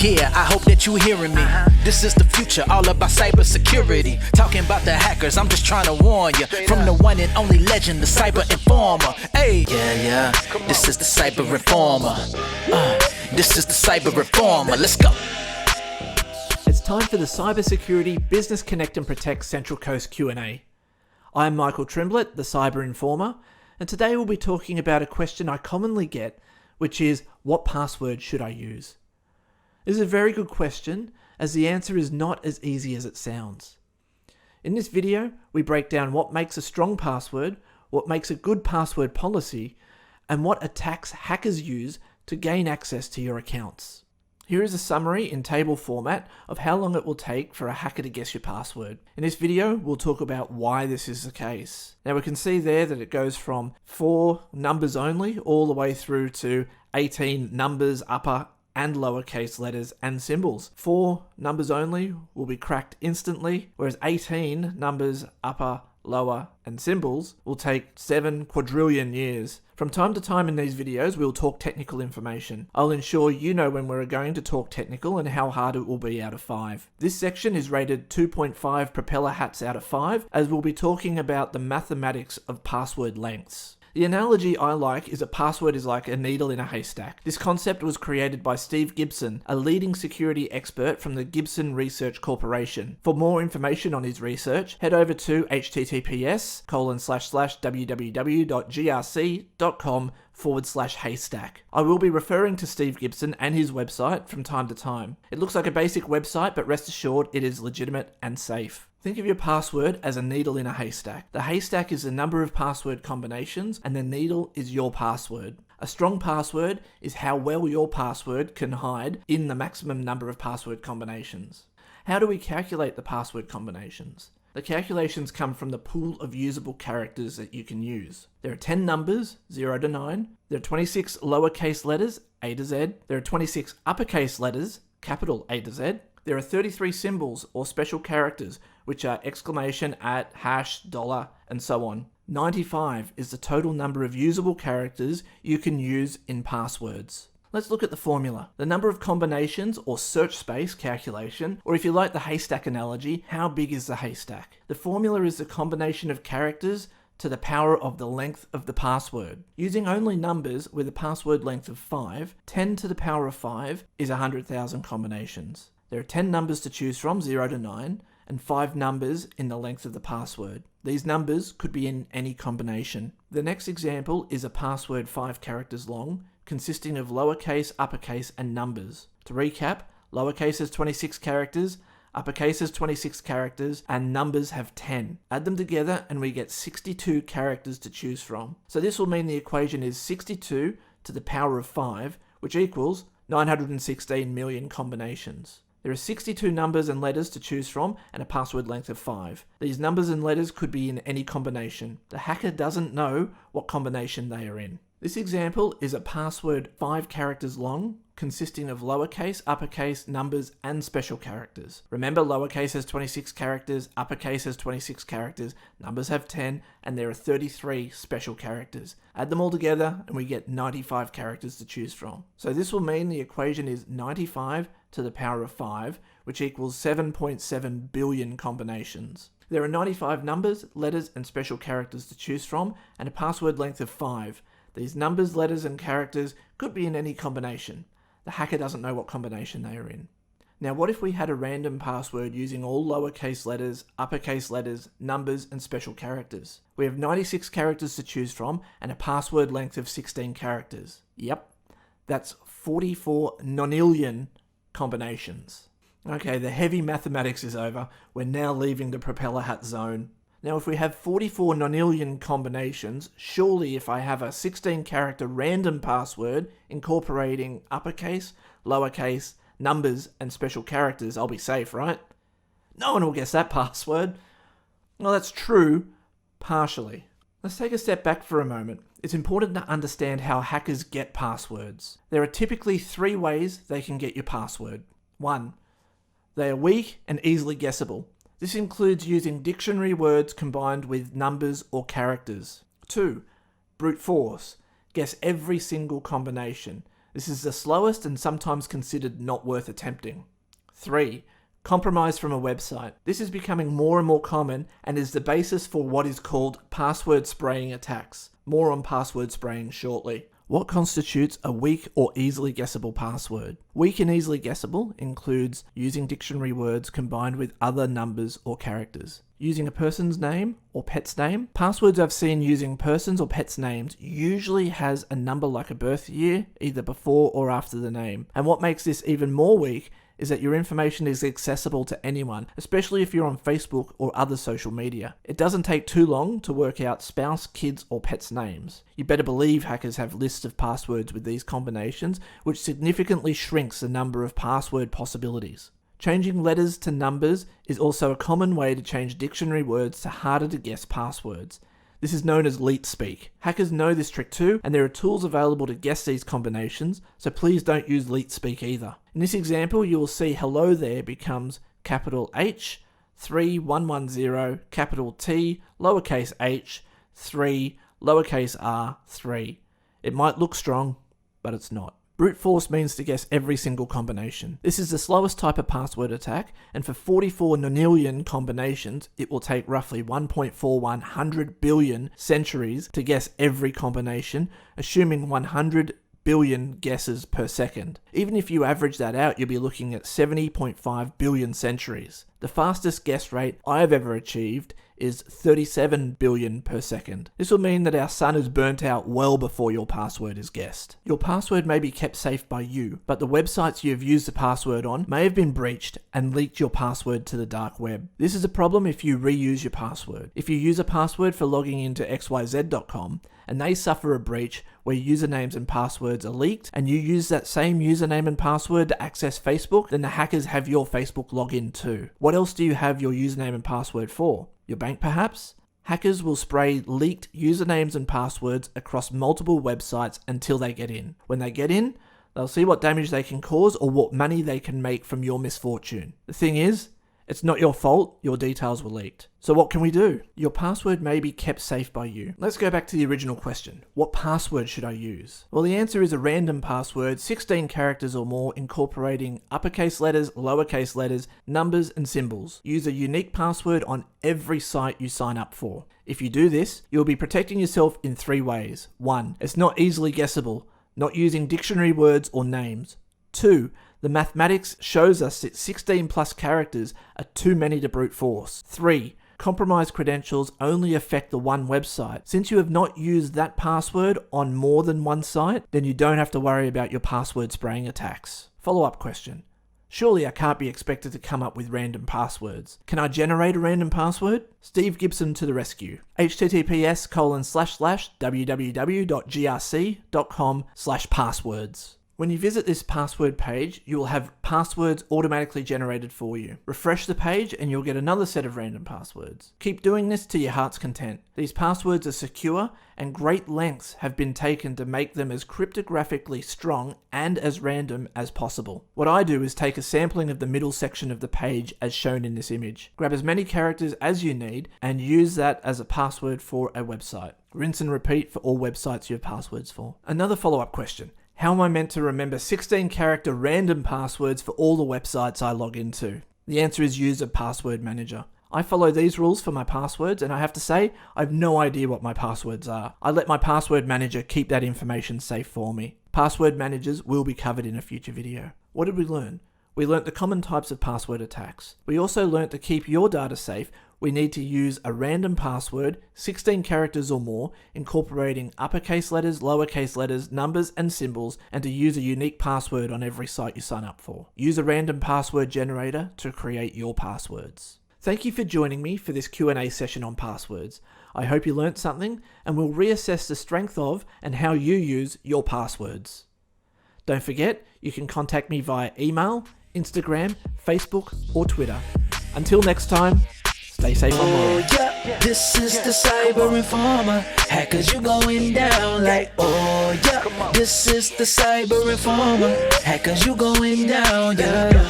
Yeah, I hope that you hearing me. This is the future, all about cybersecurity. Talking about the hackers, I'm just trying to warn you. From the one and only legend, the Cyber Informer. Hey, yeah, this is the Cyber Reformer. This is the Cyber Reformer. Let's go. It's time for the Cybersecurity Business Connect and Protect Central Coast Q&A. I'm Michael Tremblett, the Cyber Informer, and today we'll be talking about a question I commonly get, which is, what password should I use? This is a very good question, as the answer is not as easy as it sounds. In this video, we break down what makes a strong password, what makes a good password policy, and what attacks hackers use to gain access to your accounts. Here is a summary in table format of how long it will take for a hacker to guess your password. In this video, we'll talk about why this is the case. Now we can see there that it goes from 4 numbers only all the way through to 18 numbers, upper and lowercase letters and symbols. 4 numbers only will be cracked instantly, whereas 18 numbers, upper, lower and symbols will take 7 quadrillion years. From time to time in these videos, we'll talk technical information. I'll ensure you know when we're going to talk technical and how hard it will be out of 5. This section is rated 2.5 propeller hats out of 5, as we'll be talking about the mathematics of password lengths. The analogy I like is a password is like a needle in a haystack. This concept was created by Steve Gibson, a leading security expert from the Gibson Research Corporation. For more information on his research, head over to https://www.grc.com/haystack. I will be referring to Steve Gibson and his website from time to time. It looks like a basic website, but rest assured it is legitimate and safe. Think of your password as a needle in a haystack. The haystack is the number of password combinations, and the needle is your password. A strong password is how well your password can hide in the maximum number of password combinations. How do we calculate the password combinations? The calculations come from the pool of usable characters that you can use. There are 10 numbers, 0 to 9. There are 26 lowercase letters, A to Z. There are 26 uppercase letters, capital A to Z. There are 33 symbols or special characters, which are exclamation, at, hash, dollar, and so on. 95 is the total number of usable characters you can use in passwords. Let's look at the formula. The number of combinations or search space calculation, or if you like the haystack analogy, how big is the haystack? The formula is the combination of characters to the power of the length of the password. Using only numbers with a password length of 5, 10 to the power of 5 is 100,000 combinations. There are 10 numbers to choose from, 0 to 9, and 5 numbers in the length of the password. These numbers could be in any combination. The next example is a password 5 characters long, consisting of lowercase, uppercase, and numbers. To recap, lowercase has 26 characters, uppercase has 26 characters, and numbers have 10. Add them together and we get 62 characters to choose from. So this will mean the equation is 62 to the power of 5, which equals 916 million combinations. There are 62 numbers and letters to choose from and a password length of 5. These numbers and letters could be in any combination. The hacker doesn't know what combination they are in. This example is a password 5 characters long, consisting of lowercase, uppercase, numbers, and special characters. Remember, lowercase has 26 characters, uppercase has 26 characters, numbers have 10, and there are 33 special characters. Add them all together and we get 95 characters to choose from. So this will mean the equation is 95 to the power of 5, which equals 7.7 billion combinations. There are 95 numbers, letters, and special characters to choose from, and a password length of 5. These numbers, letters, and characters could be in any combination. The hacker doesn't know what combination they are in. Now, what if we had a random password using all lowercase letters, uppercase letters, numbers, and special characters? We have 96 characters to choose from and a password length of 16 characters. Yep, that's 44 nonillion combinations. Okay, the heavy mathematics is over. We're now leaving the propeller hat zone. Now, if we have 44 nonillion combinations, surely if I have a 16 character random password incorporating uppercase, lowercase, numbers, and special characters, I'll be safe, right? No one will guess that password. Well, that's true, partially. Let's take a step back for a moment. It's important to understand how hackers get passwords. There are typically 3 ways they can get your password. 1. They are weak and easily guessable. This includes using dictionary words combined with numbers or characters. 2. Brute force. Guess every single combination. This is the slowest and sometimes considered not worth attempting. 3. Compromise from a website. This is becoming more and more common and is the basis for what is called password spraying attacks. More on password spraying shortly. What constitutes a weak or easily guessable password? Weak and easily guessable includes using dictionary words combined with other numbers or characters. Using a person's name or pet's name. Passwords I've seen using persons or pets' names usually has a number like a birth year, either before or after the name. And what makes this even more weak is that your information is accessible to anyone, especially if you're on Facebook or other social media. It doesn't take too long to work out spouse, kids, or pets' names. You better believe hackers have lists of passwords with these combinations, which significantly shrinks the number of password possibilities. Changing letters to numbers is also a common way to change dictionary words to harder to guess passwords. This is known as leet speak. Hackers know this trick too, and there are tools available to guess these combinations, so please don't use leet speak either. In this example, you will see hello there becomes capital H, 3110, capital T, lowercase h, 3, lowercase r, 3. It might look strong, but it's not. Brute force means to guess every single combination. This is the slowest type of password attack, and for 44 nonillion combinations, it will take roughly 1.41 billion centuries to guess every combination, assuming 100 billion guesses per second. Even if you average that out, you'll be looking at 70.5 billion centuries. The fastest guess rate I have ever achieved is 37 billion per second. This will mean that our sun is burnt out well before your password is guessed. Your password may be kept safe by you, but the websites you have used the password on may have been breached and leaked your password to the dark web. This is a problem if you reuse your password. If you use a password for logging into xyz.com and they suffer a breach where usernames and passwords are leaked and you use that same username and password to access Facebook, then the hackers have your Facebook login too. What else do you have your username and password for? Your bank perhaps? Hackers will spray leaked usernames and passwords across multiple websites until they get in. When they get in, they'll see what damage they can cause or what money they can make from your misfortune. The thing is, it's not your fault your details were leaked. So what can we do? Your password may be kept safe by you. Let's go back to the original question. What password should I use? Well, the answer is a random password, 16 characters or more, incorporating uppercase letters, lowercase letters, numbers, and symbols. Use a unique password on every site you sign up for. If you do this, you'll be protecting yourself in 3 ways. 1. It's not easily guessable, not using dictionary words or names. 2. The mathematics shows us that 16 plus characters are too many to brute force. 3. Compromised credentials only affect the one website. Since you have not used that password on more than one site, then you don't have to worry about your password spraying attacks. Follow-up question. Surely I can't be expected to come up with random passwords. Can I generate a random password? Steve Gibson to the rescue. https://www.grc.com/passwords. When you visit this password page, you will have passwords automatically generated for you. Refresh the page and you'll get another set of random passwords. Keep doing this to your heart's content. These passwords are secure and great lengths have been taken to make them as cryptographically strong and as random as possible. What I do is take a sampling of the middle section of the page as shown in this image. Grab as many characters as you need and use that as a password for a website. Rinse and repeat for all websites you have passwords for. Another follow-up question. How am I meant to remember 16 character random passwords for all the websites I log into? The answer is use a password manager. I follow these rules for my passwords and I have to say, I have no idea what my passwords are. I let my password manager keep that information safe for me. Password managers will be covered in a future video. What did we learn? We learnt the common types of password attacks. We also learnt to keep your data safe, we need to use a random password, 16 characters or more, incorporating uppercase letters, lowercase letters, numbers, and symbols, and to use a unique password on every site you sign up for. Use a random password generator to create your passwords. Thank you for joining me for this Q&A session on passwords. I hope you learnt something, and we'll reassess the strength of and how you use your passwords. Don't forget, you can contact me via email, Instagram, Facebook, or Twitter. Until next time, stay safe online. Yeah, this is the Cyber Informer. Hackers, you going down like, oh yeah. This is the Cyber Informer. Hackers, you going down, yeah.